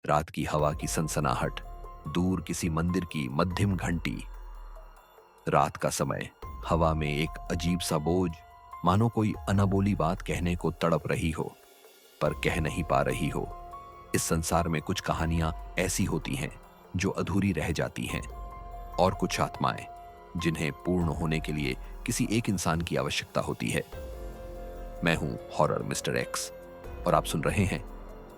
रात की हवा की सनसनाहट, दूर किसी मंदिर की मध्यम घंटी। रात का समय, हवा में एक अजीब सा बोझ, मानो कोई अनबोली बात कहने को तड़प रही हो पर कह नहीं पा रही हो। इस संसार में कुछ कहानियां ऐसी होती हैं जो अधूरी रह जाती हैं, और कुछ आत्माएं जिन्हें पूर्ण होने के लिए किसी एक इंसान की आवश्यकता होती है। मैं हूं हॉरर मिस्टर एक्स, और आप सुन रहे हैं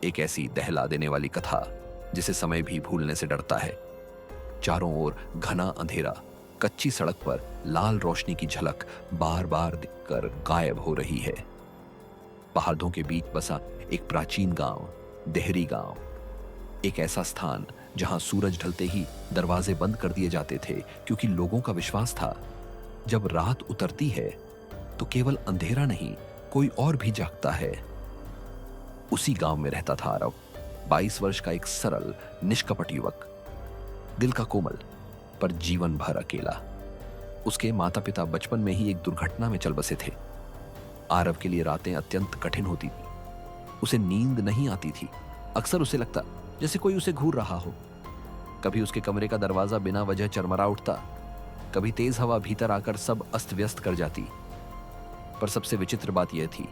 एक ऐसी दहला देने वाली कथा जिसे समय भी भूलने से डरता है। चारों ओर घना अंधेरा, कच्ची सड़क पर लाल रोशनी की झलक बार बार दिखकर गायब हो रही है। पहाड़ों के बीच बसा एक प्राचीन गांव, देहरी गांव, एक ऐसा स्थान जहां सूरज ढलते ही दरवाजे बंद कर दिए जाते थे, क्योंकि लोगों का विश्वास था जब रात उतरती है तो केवल अंधेरा नहीं, कोई और भी जागता है। उसी गांव में रहता था आरव, 22 वर्ष का एक सरल निष्कपट युवक, दिल का कोमल पर जीवन भर अकेला। उसके माता पिता बचपन में ही एक दुर्घटना में चल बसे थे। आरव के लिए रातें अत्यंत कठिन होती थी। उसे नींद नहीं आती थी। अक्सर उसे लगता जैसे कोई उसे घूर रहा हो। कभी उसके कमरे का दरवाजा बिना वजह चरमरा उठता, कभी तेज हवा भीतर आकर सब अस्त व्यस्त कर जाती। पर सबसे विचित्र बात यह थी,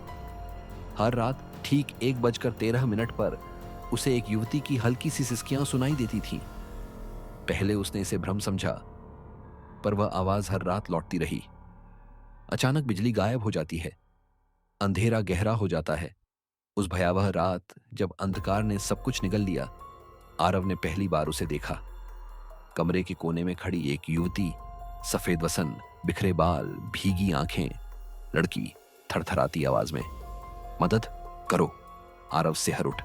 हर रात ठीक 1:13 पर उसे एक युवती की हल्की सी सिसकियां सुनाई देती थीं। पहले उसने इसे भ्रम समझा, पर वह आवाज हर रात लौटती रही। अचानक बिजली गायब हो जाती है, अंधेरा गहरा हो जाता है। उस भयावह रात जब अंधकार ने सब कुछ निगल लिया, आरव ने पहली बार उसे देखा। कमरे के कोने में खड़ी एक युवती, सफेद वसन, बिखरे बाल, भीगी आंखें। लड़की थरथराती आवाज में, मदद करो। आरव सिहर उठ,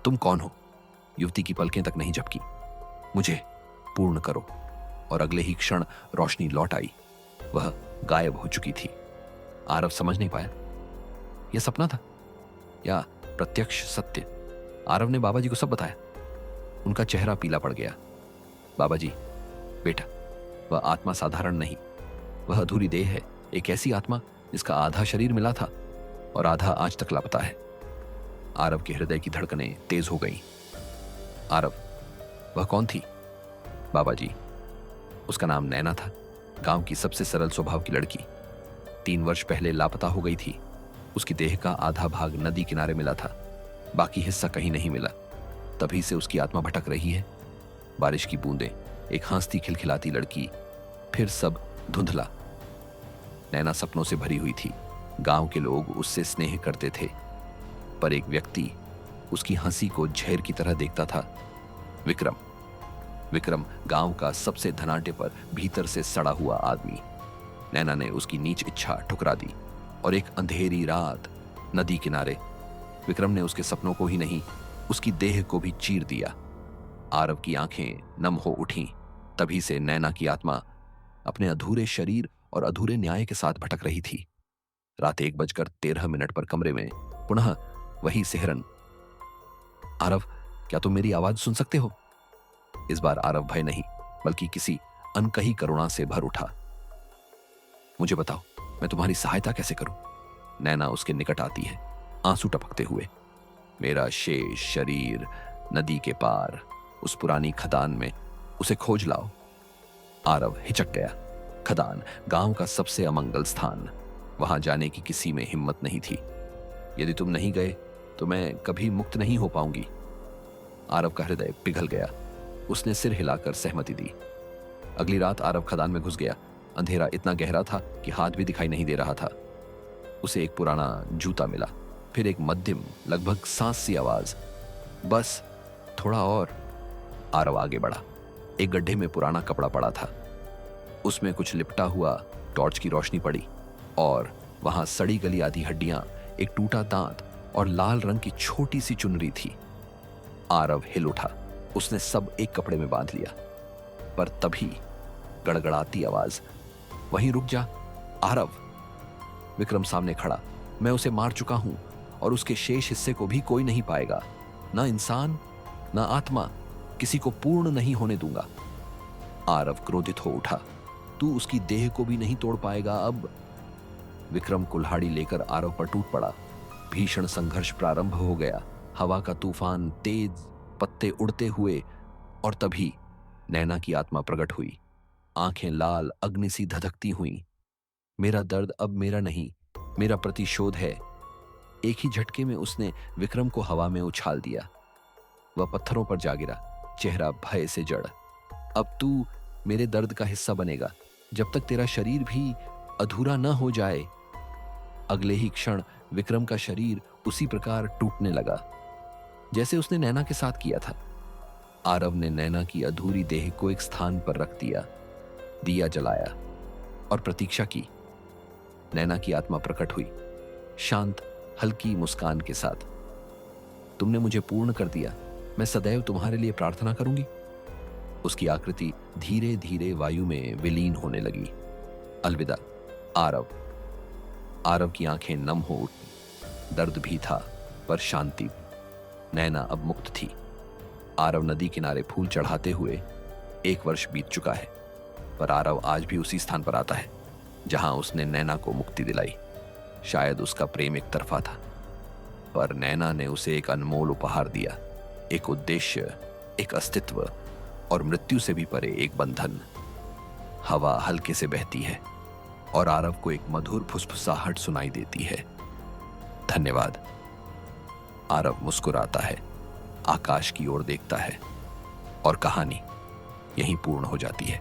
तुम कौन हो? युवती की पलकें तक नहीं झपकी। मुझे पूर्ण करो। और अगले ही क्षण रोशनी लौट आई। वह गायब हो चुकी थी। आरव समझ नहीं पाया, यह सपना था या प्रत्यक्ष सत्य। आरव ने बाबा जी को सब बताया। उनका चेहरा पीला पड़ गया। बाबा जी, बेटा, वह आत्मा साधारण नहीं, वह अधूरी देह है, एक ऐसी आत्मा जिसका आधा शरीर मिला था और आधा आज तक लापता है। आरव के हृदय की धड़कनें तेज हो गईं। आरव, वह कौन थी? बाबा जी, उसका नाम नैना था, गांव की सबसे सरल स्वभाव की लड़की। 3 वर्ष पहले लापता हो गई थी। उसकी देह का आधा भाग नदी किनारे मिला था, बाकी हिस्सा कहीं नहीं मिला। तभी से उसकी आत्मा भटक रही है। बारिश की बूंदें, एक हंसती खिलखिलाती लड़की, फिर सब धुंधला। नैना सपनों से भरी हुई थी। गांव के लोग उससे स्नेह करते थे, पर एक व्यक्ति उसकी हंसी को जहर की तरह देखता था। विक्रम, गांव का सबसे धनाढ्य पर भीतर से सड़ा हुआ आदमी। नैना ने उसकी नीच इच्छा ठुकरा दी और एक अंधेरी रात नदी किनारे विक्रम ने उसके सपनों को ही नहीं, उसकी देह को भी चीर दिया। आरव की आंखें नम हो उठीं। तभी से नैना की आत्मा अपने अधूरे शरीर और अधूरे न्याय के साथ भटक रही थी। रात 1:13 पर कमरे में पुनः वही सिहरन। आरव, क्या तुम मेरी आवाज सुन सकते हो? इस बार आरव भय नहीं, बल्कि किसी अनकही करुणा से भर उठा। मुझे बताओ, मैं तुम्हारी सहायता कैसे करूं? नैना उसके निकट आती है, आंसू टपकते हुए। मेरा शेष शरीर नदी के पार, उस पुरानी खदान में, उसे खोज लाओ। आरव हिचक गया। खदान, गांव का सबसे अमंगल स्थान। वहां जाने की किसी में हिम्मत नहीं थी। यदि तुम नहीं गए तो मैं कभी मुक्त नहीं हो पाऊंगी। आरव का हृदय पिघल गया। उसने सिर हिलाकर सहमति दी। अगली रात आरव खदान में घुस गया। अंधेरा इतना गहरा था कि हाथ भी दिखाई नहीं दे रहा था। उसे एक पुराना जूता मिला, फिर एक मध्यम, लगभग सांस सी आवाज, बस थोड़ा और। आरव आगे बढ़ा। एक गड्ढे में पुराना कपड़ा पड़ा था, उसमें कुछ लिपटा हुआ टॉर्च की रोशनी पड़ी, और वहां सड़ी गली आधी हड्डियां, एक टूटा दांत और लाल रंग की छोटी सी चुनरी थी। आरव हिल उठा। उसने सब एक कपड़े में बांध लिया, पर तभी गड़गड़ाती आवाज, वहीं रुक जा आरव। विक्रम सामने खड़ा। मैं उसे मार चुका हूं और उसके शेष हिस्से को भी कोई नहीं पाएगा। ना इंसान, ना आत्मा, किसी को पूर्ण नहीं होने दूंगा। आरव क्रोधित हो उठा। तू उसकी देह को भी नहीं तोड़ पाएगा अब। विक्रम कुल्हाड़ी लेकर आरव पर टूट पड़ा। भीषण संघर्ष प्रारंभ हो गया। हवा का तूफान तेज पत्ते उड़ते हुए, और तभी नैना की आत्मा प्रकट हुई। आंखें लाल अग्नि सी धधकती हुईं। मेरा दर्द अब मेरा नहीं, मेरा प्रतिशोध है। एक ही झटके में उसने विक्रम को हवा में उछाल दिया। वह पत्थरों पर जा गिरा, चेहरा भय से जड़। अब तू मेरे दर्द का हिस्सा बनेगा, जब तक तेरा शरीर भी अधूरा न हो जाए। अगले ही क्षण विक्रम का शरीर उसी प्रकार टूटने लगा जैसे उसने नैना के साथ किया था। आरव ने नैना की अधूरी देह को एक स्थान पर रख दिया, दिया जलाया और प्रतीक्षा की। नैना की आत्मा प्रकट हुई, शांत हल्की मुस्कान के साथ। तुमने मुझे पूर्ण कर दिया, मैं सदैव तुम्हारे लिए प्रार्थना करूंगी। उसकी आकृति धीरे धीरे वायु में विलीन होने लगी। अलविदा आरव। आरव की आंखें नम हो उठी। दर्द भी था पर शांति भी। नैना अब मुक्त थी। आरव नदी किनारे फूल चढ़ाते हुए 1 वर्ष बीत चुका है, पर आरव आज भी उसी स्थान पर आता है जहां उसने नैना को मुक्ति दिलाई। शायद उसका प्रेम एक तरफा था, पर नैना ने उसे एक अनमोल उपहार दिया, एक उद्देश्य, एक अस्तित्व और मृत्यु से भी परे एक बंधन। हवा हल्के से बहती है और आरव को एक मधुर फुसफुसाहट सुनाई देती है। धन्यवाद। आरव मुस्कुराता है, आकाश की ओर देखता है और कहानी यहीं पूर्ण हो जाती है।